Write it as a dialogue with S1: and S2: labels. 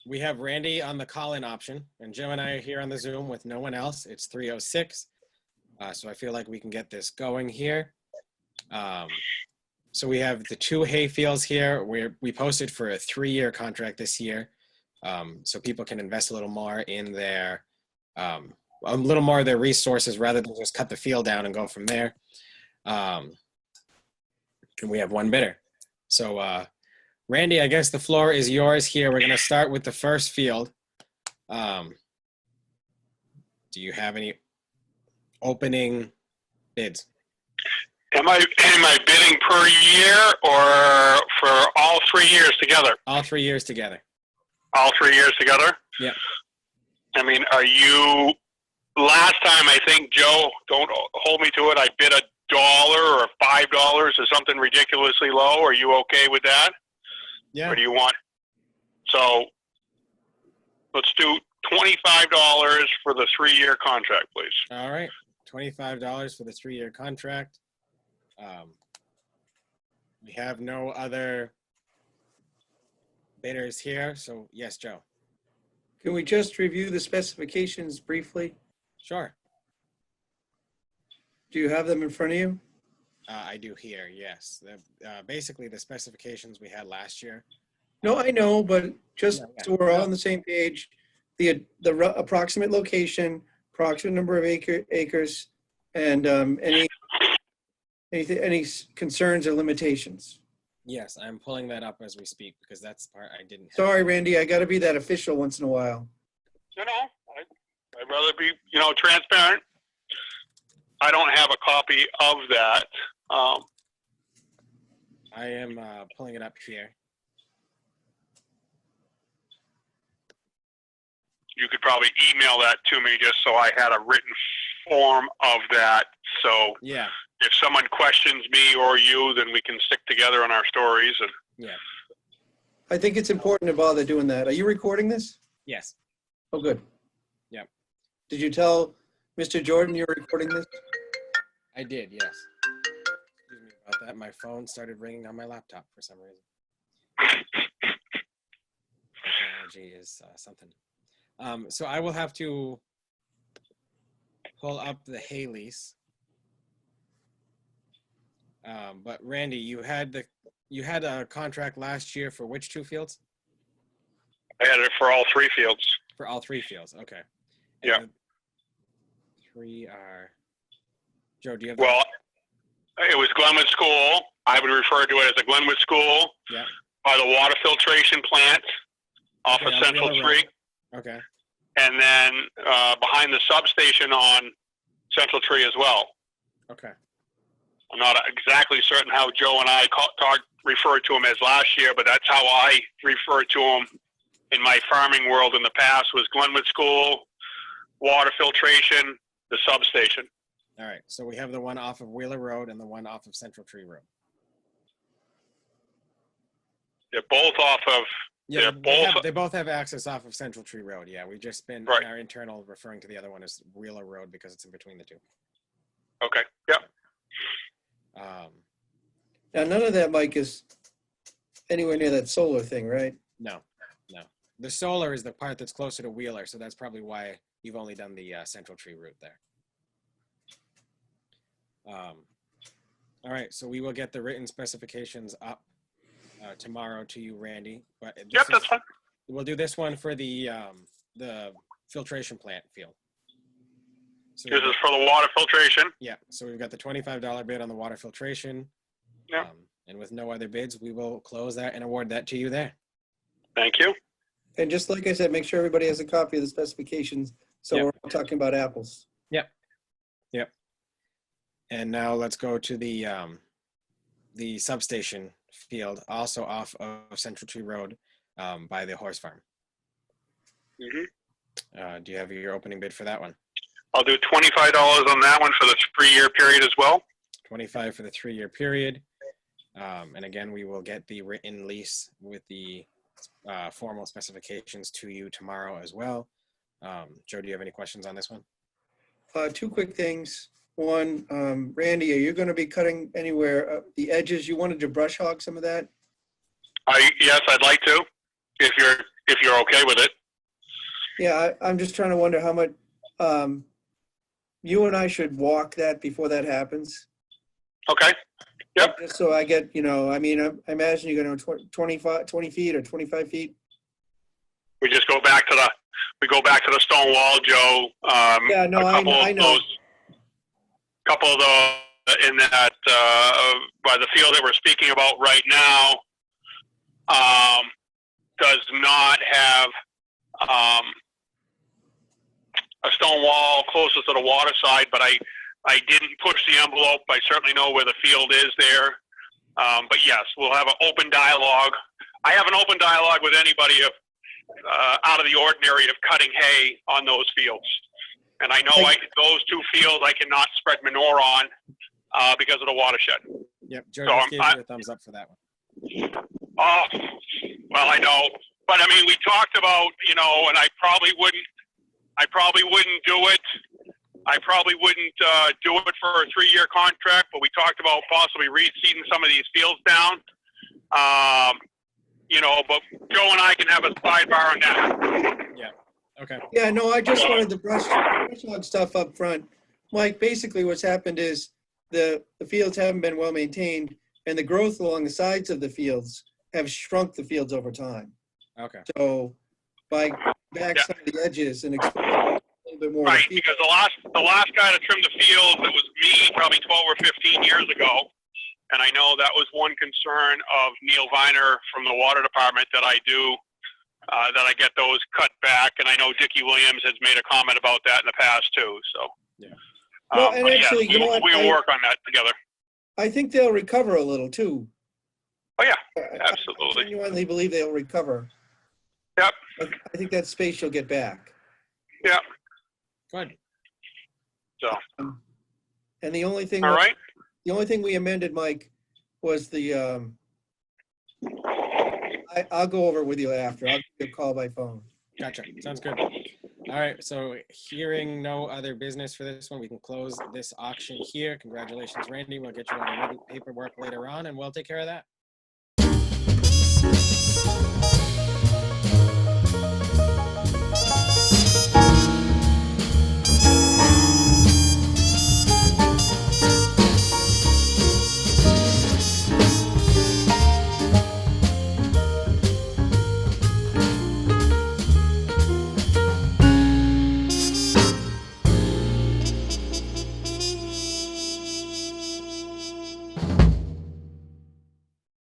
S1: we have Randy on the call-in option, and Joe and I are here on the Zoom with no one else. It's 3:06, so I feel like we can get this going here. So we have the two hay fields here. We posted for a 3-year contract this year, so people can invest a little more in their resources rather than just cut the field down and go from there. And we have one bidder. So Randy, I guess the floor is yours here. We're going to start with the first field. Do you have any opening bids?
S2: Am I bidding per year or for all 3 years together?
S1: All 3 years together.
S2: All 3 years together?
S1: Yeah.
S2: I mean, last time I think, Joe, don't hold me to it, I bid $1 or $5 or something ridiculously low. Are you okay with that?
S1: Yeah.
S2: Or do you want? So let's do $25 for the 3-year contract, please.
S1: All right. $25 for the 3-year contract. We have no other bidders here. So yes, Joe.
S3: Can we just review the specifications briefly?
S1: Sure.
S3: Do you have them in front of you?
S1: I do here, yes. Basically, the specifications we had last year.
S3: No, I know, but just
S1: Yeah.
S3: so we're all on the same page, the approximate location, approximate number of acres, and any concerns or limitations.
S1: Yes, I'm pulling that up as we speak because that's the part I didn't have.
S3: Sorry, Randy, I got to be that official once in a while.
S2: No, I'd rather be, transparent. I don't have a copy of that.
S1: I am pulling it up here.
S2: You could probably email that to me just so I had a written form of that. So
S1: Yeah,
S2: if someone questions me or you, then we can stick together on our stories. And
S1: yeah,
S3: I think it's important to bother doing that. Are you recording this?
S1: yes.
S3: Oh, good.
S1: Yep.
S3: Did you tell Mr. Jordan you're recording this?
S1: I did, yes. Excuse me about that. My phone started ringing on my laptop for some reason. Technology is something. So I will have to pull up the hay lease. But Randy, you had a contract last year for which 2 fields?
S2: I had it for all 3 fields.
S1: For all 3 fields, okay.
S2: Yeah.
S1: And 3 are. Joe, do you have?
S2: Well, it was Glenwood School. I would refer to it as the Glenwood School.
S1: Yeah.
S2: By the water filtration plant off
S1: Okay,
S2: of
S1: on
S2: Central
S1: Wheeler
S2: Street.
S1: Road. Okay.
S2: And then behind the substation on Central Tree as well.
S1: Okay.
S2: I'm not exactly certain how Joe and I referred to him as last year, but that's how I referred to him in my farming world in the past, was Glenwood School, water filtration, the substation.
S1: All right. So we have the one off of Wheeler Road and the one off of Central Tree Road.
S2: They're both off of.
S1: Yeah,
S2: They're
S1: they both have access off of Central Tree Road. Yeah, we've just been
S2: Right.
S1: in our internal referring to the other one as Wheeler Road because it's in between the 2.
S2: Okay. Yep.
S3: Now, none of that, Mike, is anywhere near that solar thing, right?
S1: No. The solar is the part that's closer to Wheeler, so that's probably why you've only done the Central Tree route there. All right, so we will get the written specifications up tomorrow to you, Randy. But
S2: That's fine.
S1: We'll do this one for the filtration plant field. So
S2: This is for the water filtration.
S1: yeah, so we've got the $25 bid on the water filtration.
S2: Yeah.
S1: And with no other bids, we will close that and award that to you there.
S2: Thank you.
S3: And just like I said, make sure everybody has a copy of the specifications, so
S1: Yep.
S3: we're all talking about apples.
S1: Yep. And now let's go to the substation field, also off of Central Tree Road by the horse farm.
S2: Mm-hmm.
S1: Do you have your opening bid for that one?
S2: I'll do $25 on that one for the 3-year period as well.
S1: 25 for the 3-year period. And again, we will get the written lease with the formal specifications to you tomorrow as well. Joe, do you have any questions on this one?
S3: 2 quick things. One, Randy, are you going to be cutting anywhere the edges? You wanted to brush hog some of that?
S2: Yes, I'd like to. If if you're okay with it.
S3: Yeah, I'm just trying to wonder how much, you and I should walk that before that happens.
S2: Okay. Yep.
S3: Just so I get, I mean, I imagine you're going to 20 feet or 25 feet.
S2: We just go back to the stone wall, Joe.
S3: Yeah, no, I know.
S2: Couple of those in that by the field that we're speaking about right now does not have a stone wall closest to the water side, but I didn't push the envelope. I certainly know where the field is there. But yes, we'll have an open dialogue. I have an open dialogue with anybody of out of the ordinary of cutting hay on those fields. And I know those two fields I cannot spread manure on because of the watershed.
S1: Yep, Joe
S2: So
S1: just gave you a thumbs up for that one.
S2: Oh, well, I know. But I mean, we talked about, and I probably wouldn't do it. I probably wouldn't do it for a 3-year contract, but we talked about possibly reseeding some of these fields down. But Joe and I can have a sidebar on that.
S1: Yeah. Okay.
S3: Yeah, no, I just wanted the brush hog stuff up front. Mike, basically what's happened is the fields haven't been well maintained, and the growth along the sides of the fields have shrunk the fields over time.
S1: Okay.
S3: So by back some of the edges and exposing a little bit more.
S2: Right, because the last guy to trim the field, it was me probably 12 or 15 years ago. And I know that was one concern of Neil Viner from the water department that I get those cut back. And I know Dickie Williams has made a comment about that in the past too. So,
S1: yeah.
S3: Well, and
S2: but
S3: actually,
S2: yes, we'll work on that together.
S3: I think they'll recover a little too.
S2: Oh yeah,
S3: I
S2: absolutely.
S3: genuinely believe they'll recover.
S2: Yep.
S3: I think that space you'll get back.
S2: Yep.
S1: Good.
S2: So,
S3: And the only thing,
S2: all right.
S3: the only thing we amended, Mike, was the, I'll go over it with you after. I'll give you a call by phone.
S1: Gotcha. Sounds good. All right. So hearing no other business for this one, we can close this auction here. Congratulations, Randy. We'll get you all the paperwork later on, and we'll take care of that.